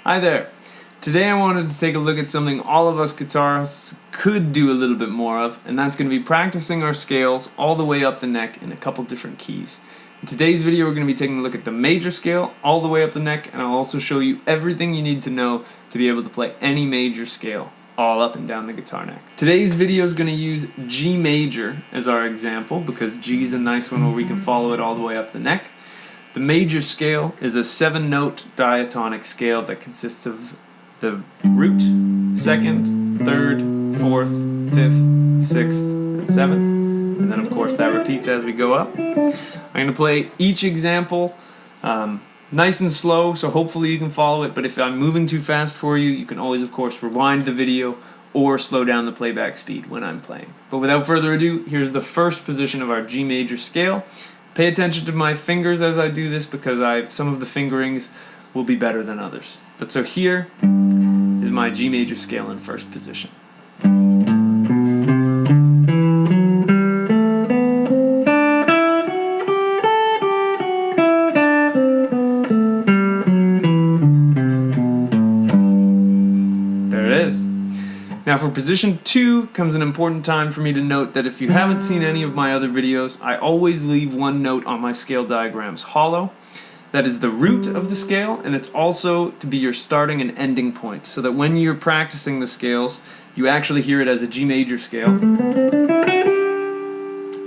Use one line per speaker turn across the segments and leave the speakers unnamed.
Hi there. Today I wanted to take a look at something all of us guitarists could do a little bit more of, and that's going to be practicing our scales all the way up the neck in a couple different keys. In today's video we're going to be taking a look at the major scale all the way up the neck, and I'll also show you everything you need to know to be able to play any major scale all up and down the guitar neck. Today's video is going to use G major as our example because G is a nice one where we can follow it all the way up the neck. The major scale is a 7-note diatonic scale that consists of the root, 2nd, 3rd, 4th, 5th, 6th, and 7th. And then of course that repeats as we go up. I'm going to play each example nice and slow, so hopefully you can follow it, but if I'm moving too fast for you, you can always of course rewind the video or slow down the playback speed when I'm playing. But without further ado, here's the first position of our G major scale. Pay attention to my fingers as I do this because some of the fingerings will be better than others. But so here is my G major scale in first position. There it is. Now for position 2 comes an important time for me to note that if you haven't seen any of my other videos, I always leave one note on my scale diagrams hollow. That is the root of the scale, and it's also to be your starting and ending point, so that when you're practicing the scales, you actually hear it as a G major scale,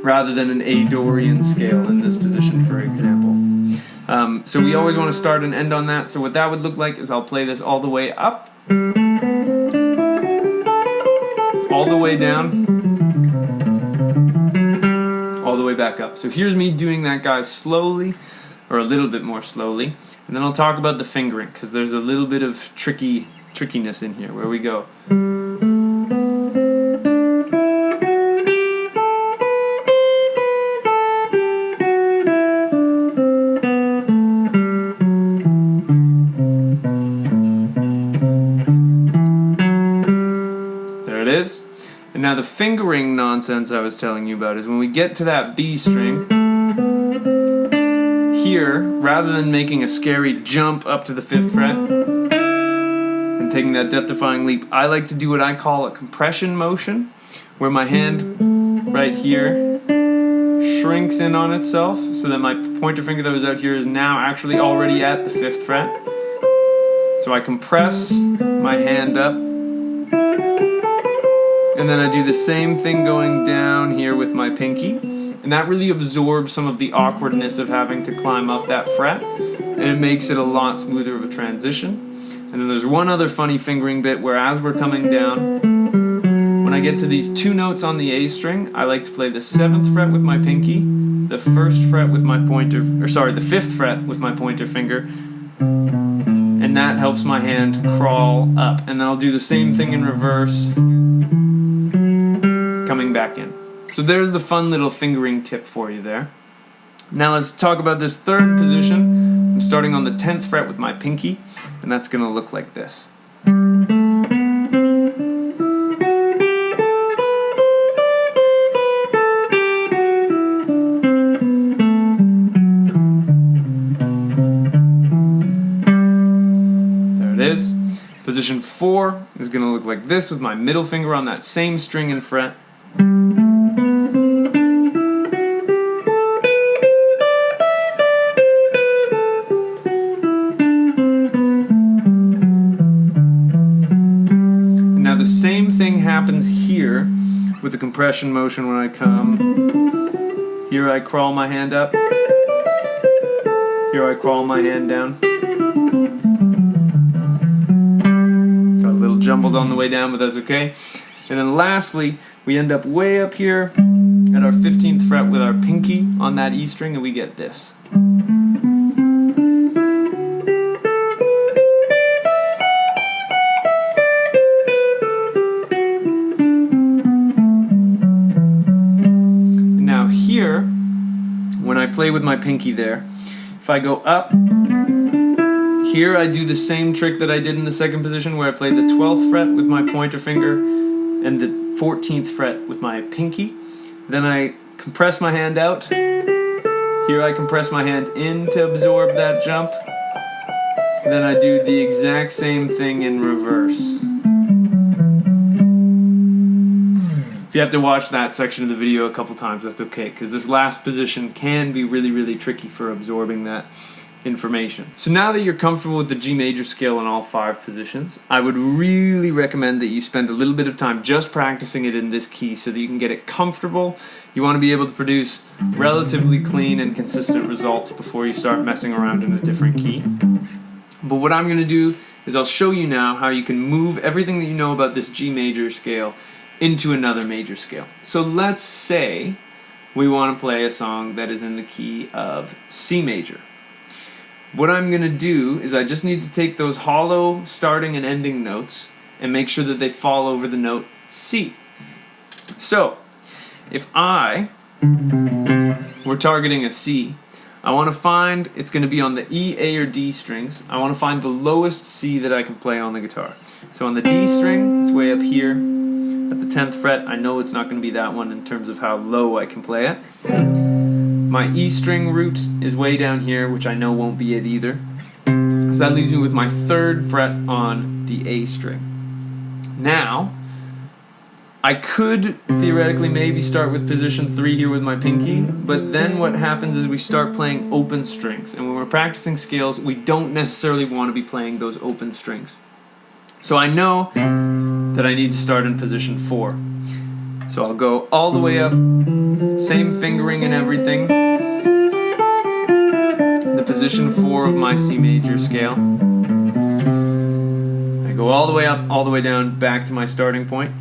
rather than an A Dorian scale in this position, for example. So we always want to start and end on that, so what that would look like is I'll play this all the way up, all the way down, all the way back up. So here's me doing that, guys, slowly, or a little bit more slowly, and then I'll talk about the fingering because there's a little bit of trickiness in here where we go. There it is. And now the fingering nonsense I was telling you about is when we get to that B string, here, rather than making a scary jump up to the 5th fret and taking that death-defying leap, I like to do what I call a compression motion, where my hand right here shrinks in on itself so that my pointer finger that was out here is now actually already at the 5th fret. So I compress my hand up, and then I do the same thing going down here with my pinky. And that really absorbs some of the awkwardness of having to climb up that fret, and it makes it a lot smoother of a transition. And then there's one other funny fingering bit where as we're coming down, when I get to these 2 notes on the A string, I like to play the 7th fret with my pinky, the 1st fret with my pointer, the 5th fret with my pointer finger, and that helps my hand crawl up. And then I'll do the same thing in reverse, coming back in. So there's the fun little fingering tip for you there. Now let's talk about this third position. I'm starting on the 10th fret with my pinky, and that's going to look like this. There it is. Position 4 is going to look like this with my middle finger on that same string and fret. Now the same thing happens here with the compression motion when I come. Here I crawl my hand up. Here I crawl my hand down. Got a little jumbled on the way down, but that's okay. And then lastly, we end up way up here at our 15th fret with our pinky on that E string, and we get this. Here, when I play with my pinky there, if I go up, here I do the same trick that I did in the second position where I play the 12th fret with my pointer finger and the 14th fret with my pinky. Then I compress my hand out. Here I compress my hand in to absorb that jump. then I do the exact same thing in reverse. If you have to watch that section of the video a couple times, that's okay, because this last position can be really, really tricky for absorbing that information. So now that you're comfortable with the G major scale in all 5 positions, I would really recommend that you spend a little bit of time just practicing it in this key so that you can get it comfortable. You want to be able to produce relatively clean and consistent results before you start messing around in a different key. But what I'm going to do is I'll show you now how you can move everything that you know about this G major scale into another major scale. So let's say we want to play a song that is in the key of C major. What I'm going to do is I just need to take those hollow starting and ending notes and make sure that they fall over the note C. So if we're targeting a C, I want to find, it's going to be on the E, A, or D strings. I want to find the lowest C that I can play on the guitar. So on the D string, it's way up here at the 10th fret. I know it's not going to be that one in terms of how low I can play it. My E string root is way down here, which I know won't be it either. So that leaves me with my 3rd fret on the A string. Now, I could theoretically maybe start with position 3 here with my pinky, but then what happens is we start playing open strings. And when we're practicing scales, we don't necessarily want to be playing those open strings. So I know that I need to start in position 4. So I'll go all the way up, same fingering and everything, the position 4 of my C major scale. I go all the way up, all the way down, back to my starting point.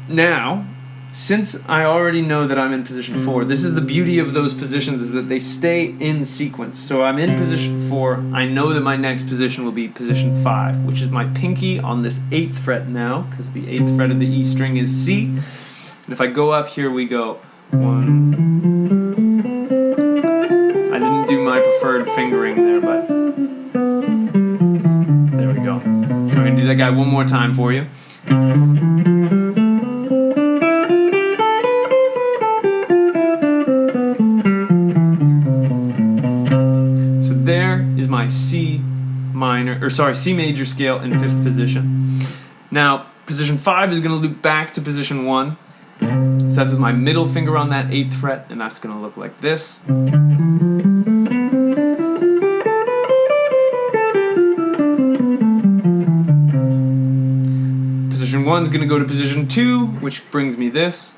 Now, since I already know that I'm in position 4, this is the beauty of those positions, is that they stay in sequence. So I'm in position 4, I know that my next position will be position 5, which is my pinky on this 8th fret now, because the 8th fret of the E string is C. And if I go up here, we go 1. I didn't do my preferred fingering there, but there we go. I'm going to do that guy one more time for you. My C major scale in 5th position. Now, position 5 is going to loop back to position 1. So that's with my middle finger on that 8th fret, and that's going to look like this. Position 1 is going to go to position 2, which brings me this.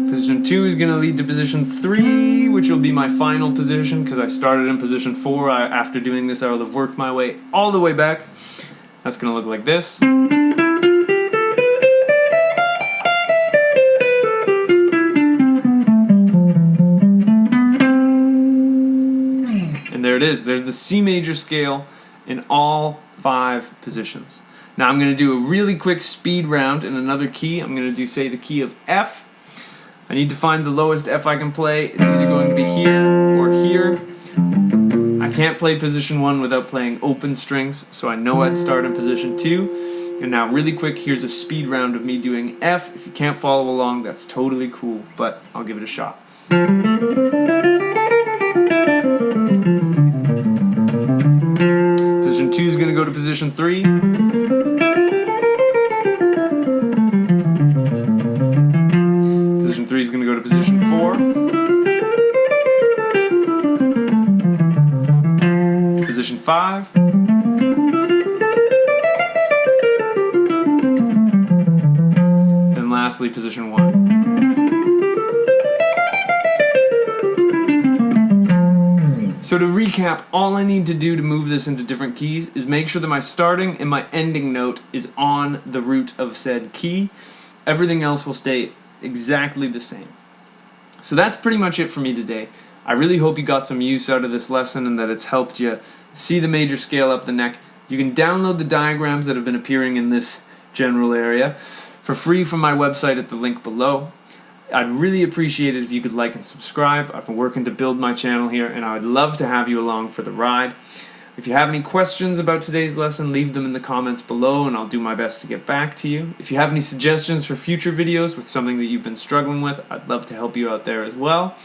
Position 2 is going to lead to position 3, which will be my final position because I started in position 4. After doing this, I will have worked my way all the way back. That's going to look like this. And there it is. There's the C major scale in all 5 positions. Now I'm going to do a really quick speed round in another key. I'm going to do, say, the key of F. I need to find the lowest F I can play. It's either going to be here or here. I can't play position 1 without playing open strings, so I know I'd start in position 2. And now really quick, here's a speed round of me doing F. If you can't follow along, that's totally cool, but I'll give it a shot. Position 2 is going to go to position 3. Position 3 is going to go to position 4. Position 5. And lastly, position 1. So to recap, all I need to do to move this into different keys is make sure that my starting and my ending note is on the root of said key. Everything else will stay exactly the same. So that's pretty much it for me today. I really hope you got some use out of this lesson and that it's helped you see the major scale up the neck. You can download the diagrams that have been appearing in this general area for free from my website at the link below. I'd really appreciate it if you could like and subscribe. I've been working to build my channel here and I would love to have you along for the ride. If you have any questions about today's lesson, leave them in the comments below and I'll do my best to get back to you. If you have any suggestions for future videos with something that you've been struggling with, I'd love to help you out there as well.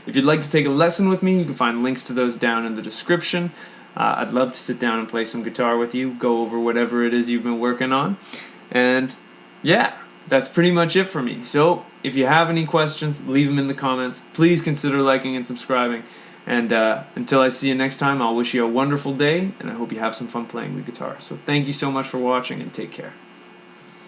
If you'd like to take a lesson with me, you can find links to those down in the description. I'd love to sit down and play some guitar with you, go over whatever it is you've been working on. And yeah, that's pretty much it for me. So if you have any questions, leave them in the comments. Please consider liking and subscribing. And until I see you next time, I'll wish you a wonderful day, and I hope you have some fun playing the guitar. So thank you so much for watching, and take care.